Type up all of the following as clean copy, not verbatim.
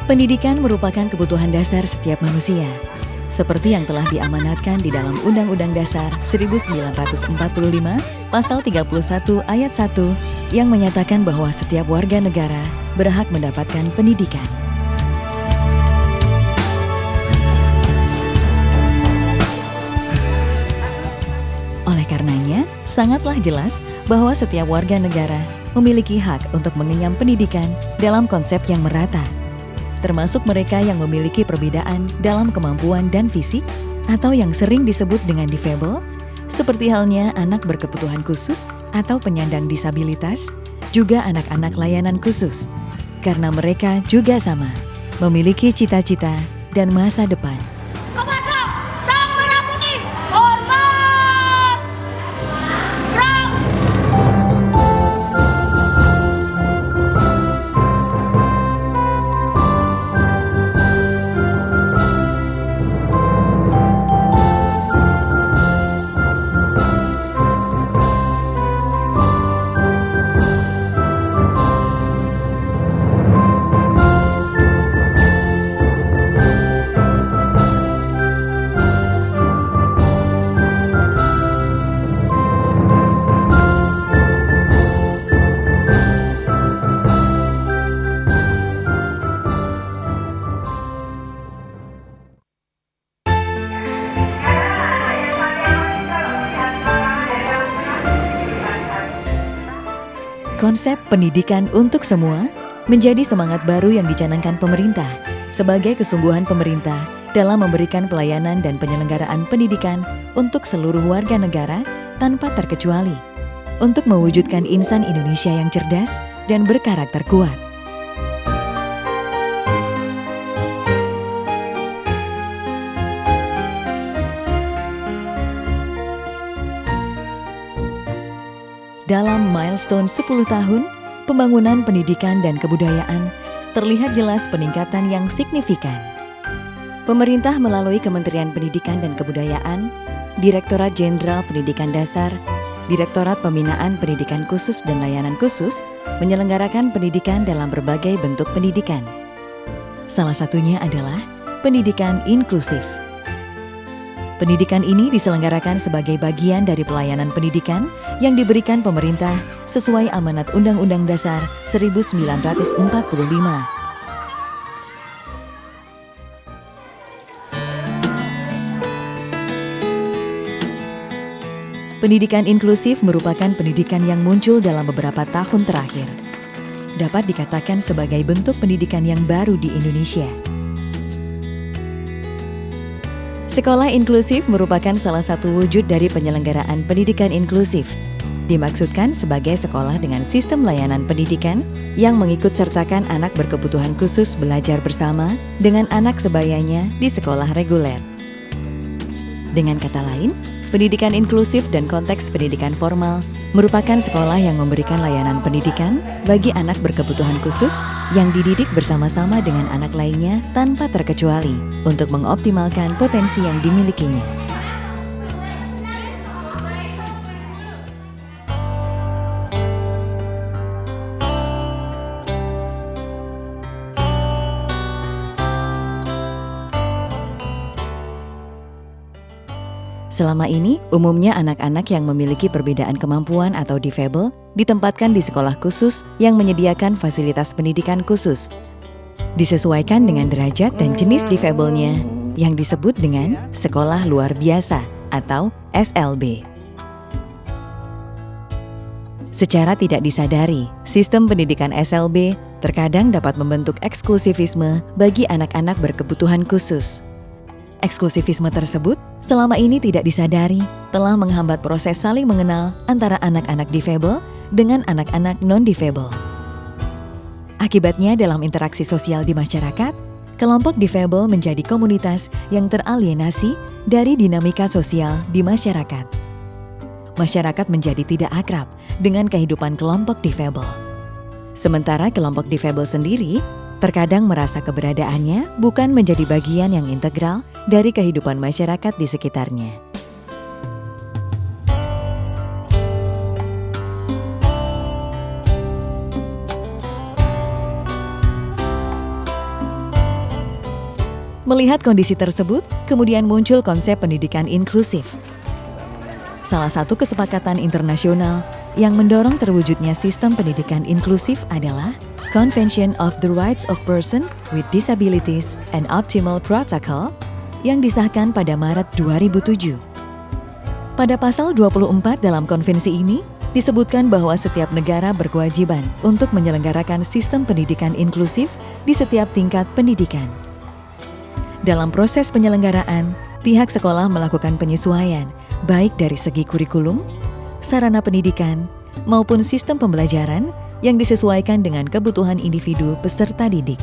Pendidikan merupakan kebutuhan dasar setiap manusia, seperti yang telah diamanatkan di dalam Undang-Undang Dasar 1945, Pasal 31 Ayat 1, yang menyatakan bahwa setiap warga negara berhak mendapatkan pendidikan. Oleh karenanya, sangatlah jelas bahwa setiap warga negara memiliki hak untuk mengenyam pendidikan dalam konsep yang merata, termasuk mereka yang memiliki perbedaan dalam kemampuan dan fisik atau yang sering disebut dengan difabel, seperti halnya anak berkebutuhan khusus atau penyandang disabilitas, juga anak-anak layanan khusus, karena mereka juga sama, memiliki cita-cita dan masa depan. Kepada Sang Merah Putih, hormat! Konsep pendidikan untuk semua menjadi semangat baru yang dicanangkan pemerintah sebagai kesungguhan pemerintah dalam memberikan pelayanan dan penyelenggaraan pendidikan untuk seluruh warga negara tanpa terkecuali, untuk mewujudkan insan Indonesia yang cerdas dan berkarakter kuat. Dalam milestone 10 tahun, pembangunan pendidikan dan kebudayaan terlihat jelas peningkatan yang signifikan. Pemerintah melalui Kementerian Pendidikan dan Kebudayaan, Direktorat Jenderal Pendidikan Dasar, Direktorat Pembinaan Pendidikan Khusus dan Layanan Khusus menyelenggarakan pendidikan dalam berbagai bentuk pendidikan. Salah satunya adalah pendidikan inklusif. Pendidikan ini diselenggarakan sebagai bagian dari pelayanan pendidikan yang diberikan pemerintah sesuai amanat Undang-Undang Dasar 1945. Pendidikan inklusif merupakan pendidikan yang muncul dalam beberapa tahun terakhir. Dapat dikatakan sebagai bentuk pendidikan yang baru di Indonesia. Sekolah inklusif merupakan salah satu wujud dari penyelenggaraan pendidikan inklusif. Dimaksudkan sebagai sekolah dengan sistem layanan pendidikan yang mengikut sertakan anak berkebutuhan khusus belajar bersama dengan anak sebayanya di sekolah reguler. Dengan kata lain, pendidikan inklusif dan konteks pendidikan formal merupakan sekolah yang memberikan layanan pendidikan bagi anak berkebutuhan khusus yang dididik bersama-sama dengan anak lainnya tanpa terkecuali untuk mengoptimalkan potensi yang dimilikinya. Selama ini, umumnya anak-anak yang memiliki perbedaan kemampuan atau difabel ditempatkan di sekolah khusus yang menyediakan fasilitas pendidikan khusus. Disesuaikan dengan derajat dan jenis difabelnya yang disebut dengan sekolah luar biasa atau SLB. Secara tidak disadari, sistem pendidikan SLB terkadang dapat membentuk eksklusivisme bagi anak-anak berkebutuhan khusus. Eksklusifisme tersebut selama ini tidak disadari telah menghambat proses saling mengenal antara anak-anak difabel dengan anak-anak non-difabel. Akibatnya dalam interaksi sosial di masyarakat, kelompok difabel menjadi komunitas yang teralienasi dari dinamika sosial di masyarakat. Masyarakat menjadi tidak akrab dengan kehidupan kelompok difabel. Sementara kelompok difabel sendiri terkadang merasa keberadaannya bukan menjadi bagian yang integral dari kehidupan masyarakat di sekitarnya. Melihat kondisi tersebut, kemudian muncul konsep pendidikan inklusif. Salah satu kesepakatan internasional yang mendorong terwujudnya sistem pendidikan inklusif adalah Convention of the Rights of Persons with Disabilities and Optimal Protocol yang disahkan pada Maret 2007. Pada pasal 24 dalam konvensi ini, disebutkan bahwa setiap negara berkewajiban untuk menyelenggarakan sistem pendidikan inklusif di setiap tingkat pendidikan. Dalam proses penyelenggaraan, pihak sekolah melakukan penyesuaian baik dari segi kurikulum, sarana pendidikan, maupun sistem pembelajaran yang disesuaikan dengan kebutuhan individu peserta didik.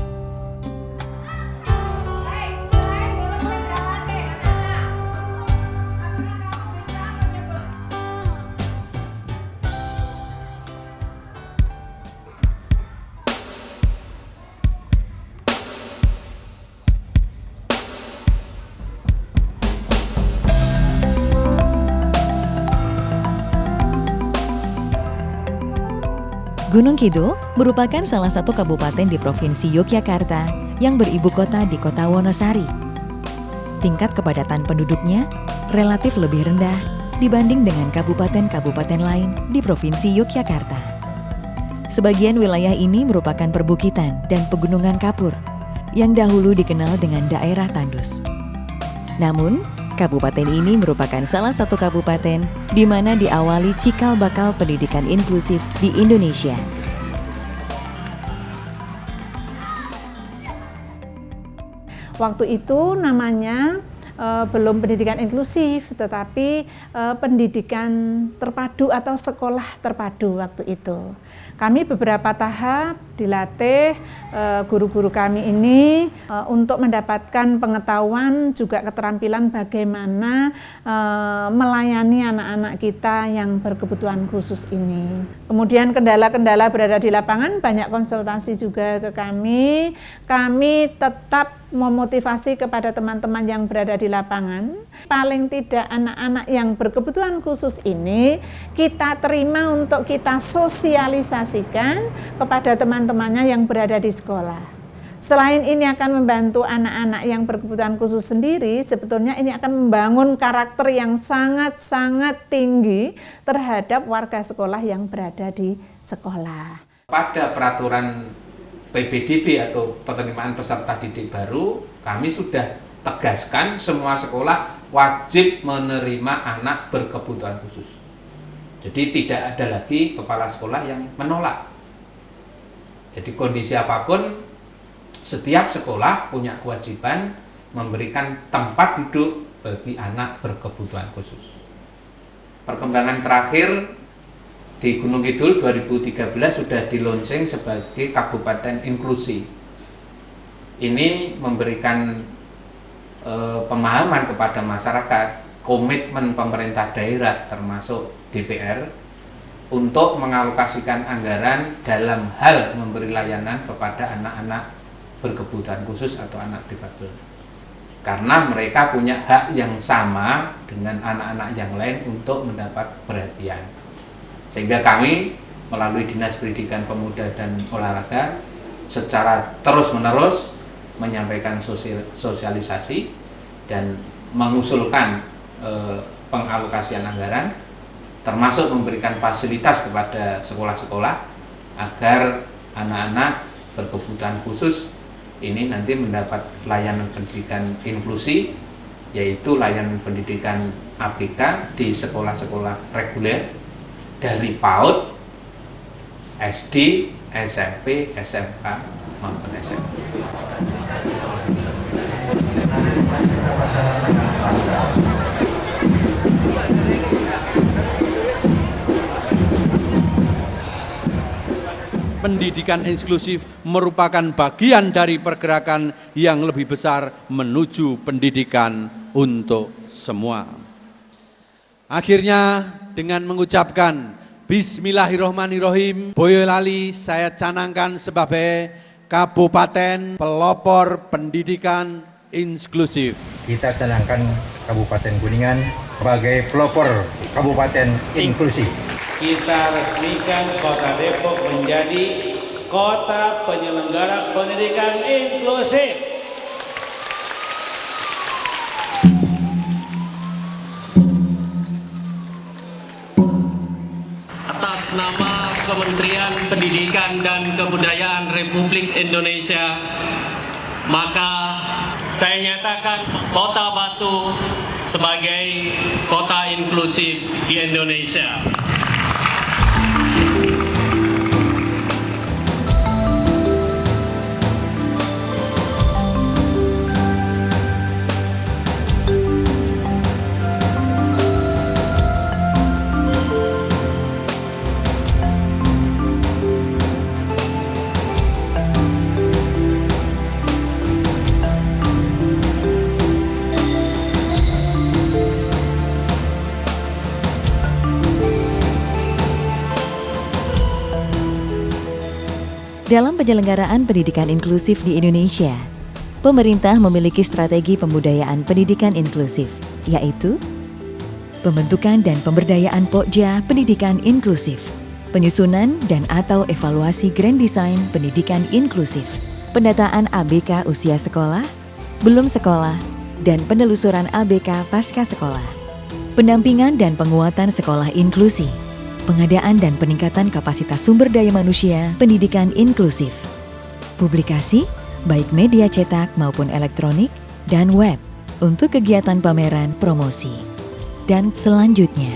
Gunung Kidul merupakan salah satu kabupaten di Provinsi Yogyakarta yang beribu kota di Kota Wonosari. Tingkat kepadatan penduduknya relatif lebih rendah dibanding dengan kabupaten-kabupaten lain di Provinsi Yogyakarta. Sebagian wilayah ini merupakan perbukitan dan pegunungan kapur yang dahulu dikenal dengan daerah tandus. Namun, kabupaten ini merupakan salah satu kabupaten di mana diawali cikal bakal pendidikan inklusif di Indonesia. Waktu itu namanya belum pendidikan inklusif, tetapi pendidikan terpadu atau sekolah terpadu waktu itu. Kami beberapa tahap dilatih guru-guru kami ini untuk mendapatkan pengetahuan juga keterampilan bagaimana melayani anak-anak kita yang berkebutuhan khusus ini. Kemudian kendala-kendala berada di lapangan, banyak konsultasi juga ke kami. Kami tetap memotivasi kepada teman-teman yang berada di lapangan. Paling tidak anak-anak yang berkebutuhan khusus ini kita terima untuk kita sosialisasikan kepada teman-temannya yang berada di sekolah. Selain ini akan membantu anak-anak yang berkebutuhan khusus sendiri, sebetulnya ini akan membangun karakter yang sangat-sangat tinggi terhadap warga sekolah yang berada di sekolah. Pada peraturan PBDB atau penerimaan peserta didik baru, kami sudah tegaskan semua sekolah wajib menerima anak berkebutuhan khusus. Jadi tidak ada lagi kepala sekolah yang menolak. Jadi kondisi apapun, setiap sekolah punya kewajiban memberikan tempat duduk bagi anak berkebutuhan khusus. Perkembangan terakhir di Gunung Kidul 2013 sudah dilonceng sebagai kabupaten inklusi. Ini memberikan pemahaman kepada masyarakat, komitmen pemerintah daerah termasuk DPR untuk mengalokasikan anggaran dalam hal memberi layanan kepada anak-anak berkebutuhan khusus atau anak difabel. Karena mereka punya hak yang sama dengan anak-anak yang lain untuk mendapat perhatian. Sehingga kami melalui Dinas Pendidikan Pemuda dan Olahraga secara terus-menerus menyampaikan sosialisasi dan mengusulkan pengalokasian anggaran, termasuk memberikan fasilitas kepada sekolah-sekolah agar anak-anak berkebutuhan khusus ini nanti mendapat layanan pendidikan inklusi, yaitu layanan pendidikan ABK di sekolah-sekolah reguler dari PAUD, SD, SMP, SMK maupun SMP. Pendidikan inklusif merupakan bagian dari pergerakan yang lebih besar menuju pendidikan untuk semua. Akhirnya dengan mengucapkan Bismillahirrohmanirrohim, Boyolali saya canangkan sebagai Kabupaten Pelopor Pendidikan Inklusif. Kita canangkan Kabupaten Kuningan sebagai pelopor Kabupaten Inklusif. Kita resmikan Kota Depok menjadi Kota Penyelenggara Pendidikan Inklusif. nama Kementerian Pendidikan dan Kebudayaan Republik Indonesia, maka saya nyatakan Kota Batu sebagai kota inklusif di Indonesia. Dalam penyelenggaraan pendidikan inklusif di Indonesia, pemerintah memiliki strategi pembudayaan pendidikan inklusif, yaitu pembentukan dan pemberdayaan Pokja Pendidikan Inklusif, penyusunan dan atau evaluasi Grand Design Pendidikan Inklusif, pendataan ABK usia sekolah, belum sekolah, dan penelusuran ABK pasca sekolah, pendampingan dan penguatan sekolah inklusi, pengadaan dan peningkatan kapasitas sumber daya manusia pendidikan inklusif, publikasi, baik media cetak maupun elektronik, dan web, untuk kegiatan pameran promosi, dan selanjutnya.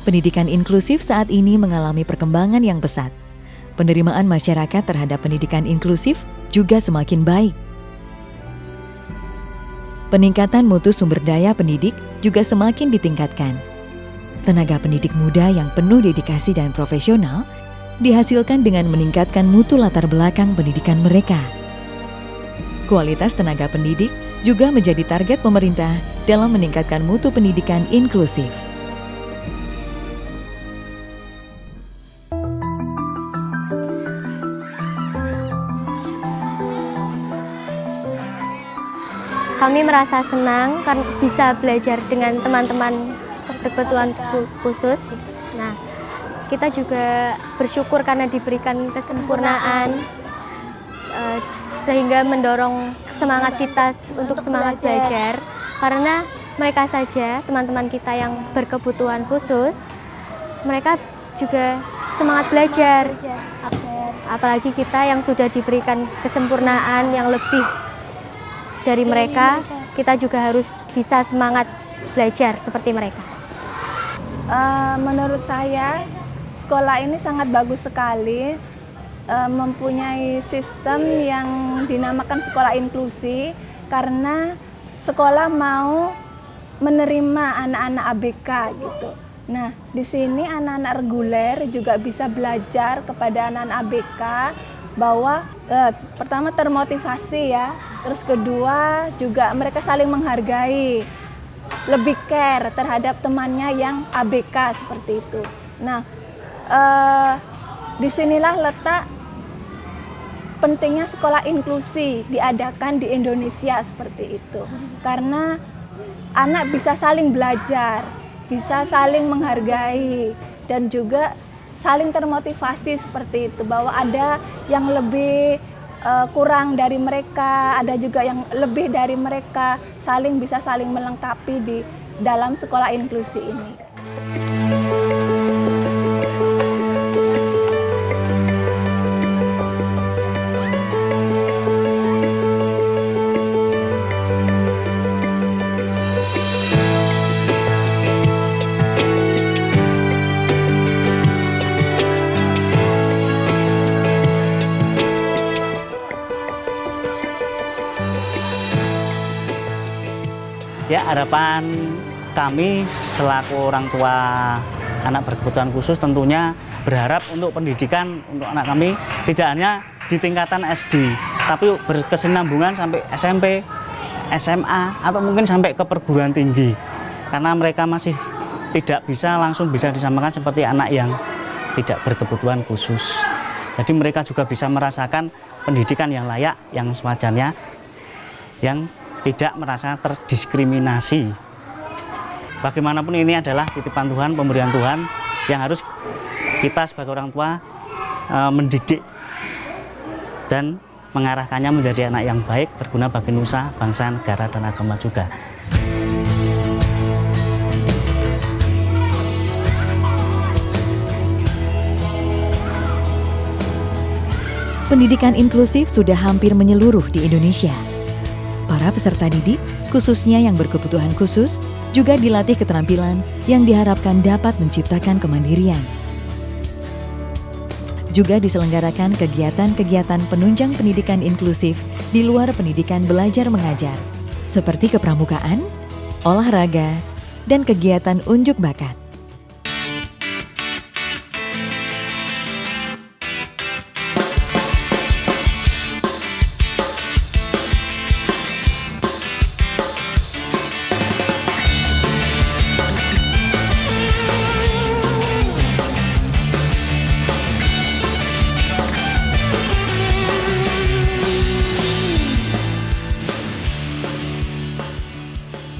Pendidikan inklusif saat ini mengalami perkembangan yang pesat. Penerimaan masyarakat terhadap pendidikan inklusif juga semakin baik. Peningkatan mutu sumber daya pendidik juga semakin ditingkatkan. Tenaga pendidik muda yang penuh dedikasi dan profesional dihasilkan dengan meningkatkan mutu latar belakang pendidikan mereka. Kualitas tenaga pendidik juga menjadi target pemerintah dalam meningkatkan mutu pendidikan inklusif. Kami merasa senang karena bisa belajar dengan teman-teman berkebutuhan khusus. Nah, kita juga bersyukur karena diberikan kesempurnaan sehingga mendorong semangat kita untuk semangat belajar. Karena mereka saja, teman-teman kita yang berkebutuhan khusus, mereka juga semangat belajar. Apalagi kita yang sudah diberikan kesempurnaan yang lebih dari mereka, kita juga harus bisa semangat belajar seperti mereka. Menurut saya, sekolah ini sangat bagus sekali, mempunyai sistem yang dinamakan sekolah inklusi, karena sekolah mau menerima anak-anak ABK gitu. Nah, di sini anak-anak reguler juga bisa belajar kepada anak-anak ABK bahwa pertama termotivasi ya, terus kedua juga mereka saling menghargai, lebih care terhadap temannya yang ABK seperti itu. Nah, disinilah letak pentingnya sekolah inklusi diadakan di Indonesia seperti itu, karena anak bisa saling belajar, bisa saling menghargai, dan juga saling termotivasi seperti itu, bahwa ada yang lebih kurang dari mereka, ada juga yang lebih dari mereka, bisa saling melengkapi di dalam sekolah inklusi ini. Ya, harapan kami selaku orang tua anak berkebutuhan khusus tentunya berharap untuk pendidikan untuk anak kami tidak hanya di tingkatan SD, tapi berkesinambungan sampai SMP, SMA, atau mungkin sampai ke perguruan tinggi. Karena mereka masih tidak bisa langsung bisa disamakan seperti anak yang tidak berkebutuhan khusus. Jadi mereka juga bisa merasakan pendidikan yang layak, yang sewajarnya, yang tidak merasa terdiskriminasi. Bagaimanapun ini adalah titipan Tuhan, pemberian Tuhan yang harus kita sebagai orang tua mendidik dan mengarahkannya menjadi anak yang baik, berguna bagi nusa, bangsa, negara, dan agama juga. Pendidikan inklusif sudah hampir menyeluruh di Indonesia. Para peserta didik, khususnya yang berkebutuhan khusus, juga dilatih keterampilan yang diharapkan dapat menciptakan kemandirian. Juga diselenggarakan kegiatan-kegiatan penunjang pendidikan inklusif di luar pendidikan belajar mengajar, seperti kepramukaan, olahraga, dan kegiatan unjuk bakat.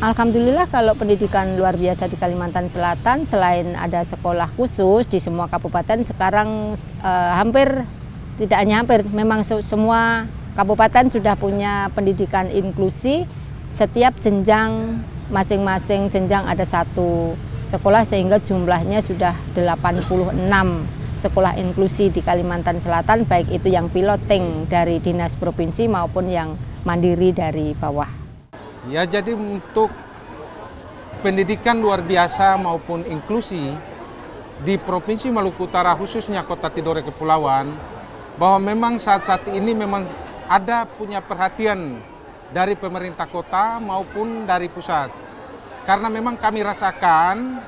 Alhamdulillah kalau pendidikan luar biasa di Kalimantan Selatan, selain ada sekolah khusus di semua kabupaten, sekarang hampir, tidak hanya hampir, memang semua kabupaten sudah punya pendidikan inklusi. Setiap jenjang, masing-masing jenjang ada satu sekolah, sehingga jumlahnya sudah 86 sekolah inklusi di Kalimantan Selatan, baik itu yang piloting dari dinas provinsi maupun yang mandiri dari bawah. Ya, jadi untuk pendidikan luar biasa maupun inklusi di Provinsi Maluku Utara, khususnya Kota Tidore Kepulauan, bahwa memang saat-saat ini memang ada punya perhatian dari pemerintah kota maupun dari pusat. Karena memang kami rasakan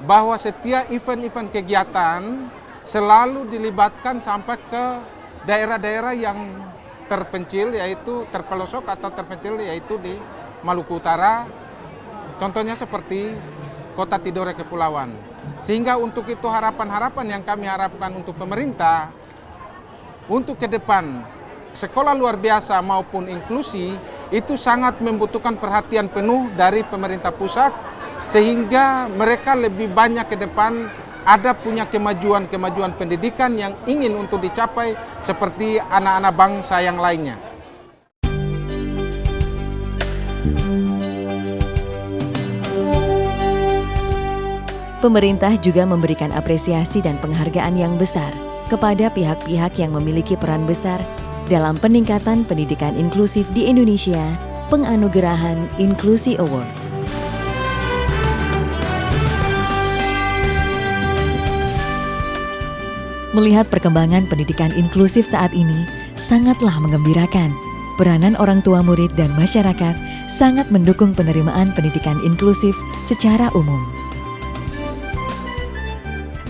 bahwa setiap event-event kegiatan selalu dilibatkan sampai ke daerah-daerah yang terpencil, yaitu terpelosok atau terpencil, yaitu di Maluku Utara, contohnya seperti Kota Tidore Kepulauan. Sehingga untuk itu harapan-harapan yang kami harapkan untuk pemerintah, untuk ke depan sekolah luar biasa maupun inklusi itu sangat membutuhkan perhatian penuh dari pemerintah pusat, sehingga mereka lebih banyak ke depan ada punya kemajuan-kemajuan pendidikan yang ingin untuk dicapai seperti anak-anak bangsa yang lainnya. Pemerintah juga memberikan apresiasi dan penghargaan yang besar kepada pihak-pihak yang memiliki peran besar dalam peningkatan pendidikan inklusif di Indonesia, penganugerahan Inklusi Award. Melihat perkembangan pendidikan inklusif saat ini sangatlah menggembirakan. Peranan orang tua murid dan masyarakat sangat mendukung penerimaan pendidikan inklusif secara umum.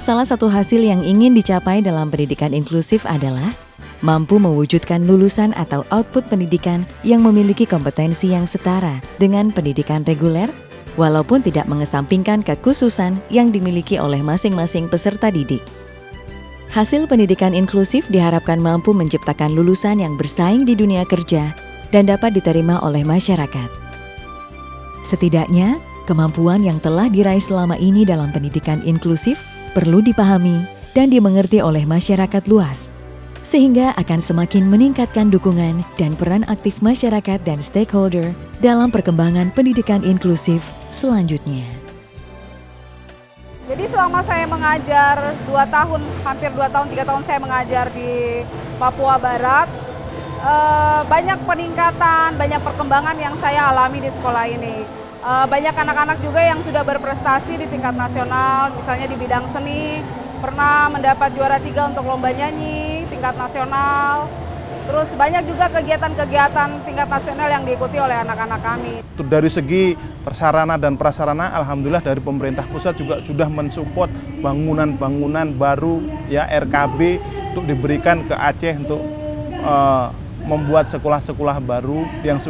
Salah satu hasil yang ingin dicapai dalam pendidikan inklusif adalah mampu mewujudkan lulusan atau output pendidikan yang memiliki kompetensi yang setara dengan pendidikan reguler, walaupun tidak mengesampingkan kekhususan yang dimiliki oleh masing-masing peserta didik. Hasil pendidikan inklusif diharapkan mampu menciptakan lulusan yang bersaing di dunia kerja dan dapat diterima oleh masyarakat. Setidaknya, kemampuan yang telah diraih selama ini dalam pendidikan inklusif perlu dipahami dan dimengerti oleh masyarakat luas, sehingga akan semakin meningkatkan dukungan dan peran aktif masyarakat dan stakeholder dalam perkembangan pendidikan inklusif selanjutnya. Jadi selama saya mengajar 2 tahun, hampir 2 tahun, 3 tahun saya mengajar di Papua Barat, banyak peningkatan, banyak perkembangan yang saya alami di sekolah ini. Banyak anak-anak juga yang sudah berprestasi di tingkat nasional, misalnya di bidang seni, pernah mendapat juara 3 untuk lomba nyanyi tingkat nasional. Terus banyak juga kegiatan-kegiatan tingkat nasional yang diikuti oleh anak-anak kami. Dari segi prasarana dan prasarana, alhamdulillah dari pemerintah pusat juga sudah mensupport bangunan-bangunan baru ya RKB untuk diberikan ke Aceh untuk membuat sekolah-sekolah baru yang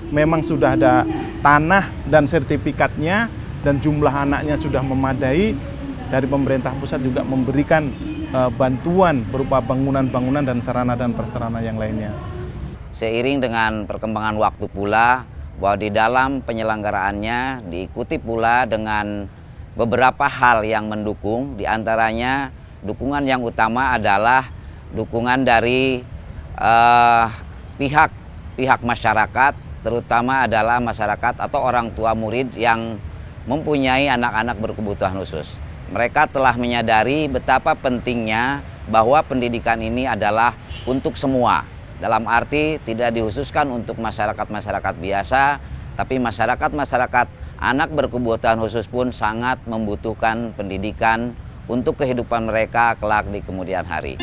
memang sudah ada tanah dan sertifikatnya dan jumlah anaknya sudah memadai. Dari pemerintah pusat juga memberikan bantuan berupa bangunan-bangunan dan sarana dan prasarana yang lainnya. Seiring dengan perkembangan waktu pula, bahwa di dalam penyelenggaraannya diikuti pula dengan beberapa hal yang mendukung, diantaranya dukungan yang utama adalah dukungan dari pihak masyarakat, terutama adalah masyarakat atau orang tua murid yang mempunyai anak-anak berkebutuhan khusus. Mereka telah menyadari betapa pentingnya bahwa pendidikan ini adalah untuk semua. Dalam arti tidak dikhususkan untuk masyarakat-masyarakat biasa, tapi masyarakat-masyarakat anak berkebutuhan khusus pun sangat membutuhkan pendidikan untuk kehidupan mereka kelak di kemudian hari.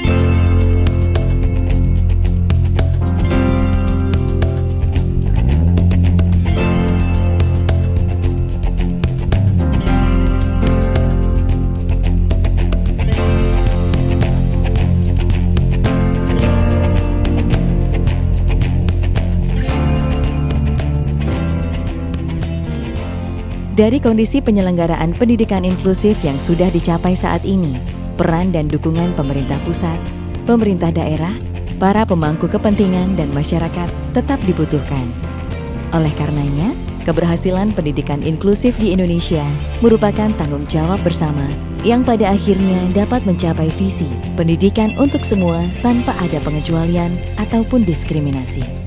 Dari kondisi penyelenggaraan pendidikan inklusif yang sudah dicapai saat ini, peran dan dukungan pemerintah pusat, pemerintah daerah, para pemangku kepentingan dan masyarakat tetap dibutuhkan. Oleh karenanya, keberhasilan pendidikan inklusif di Indonesia merupakan tanggung jawab bersama yang pada akhirnya dapat mencapai visi pendidikan untuk semua tanpa ada pengecualian ataupun diskriminasi.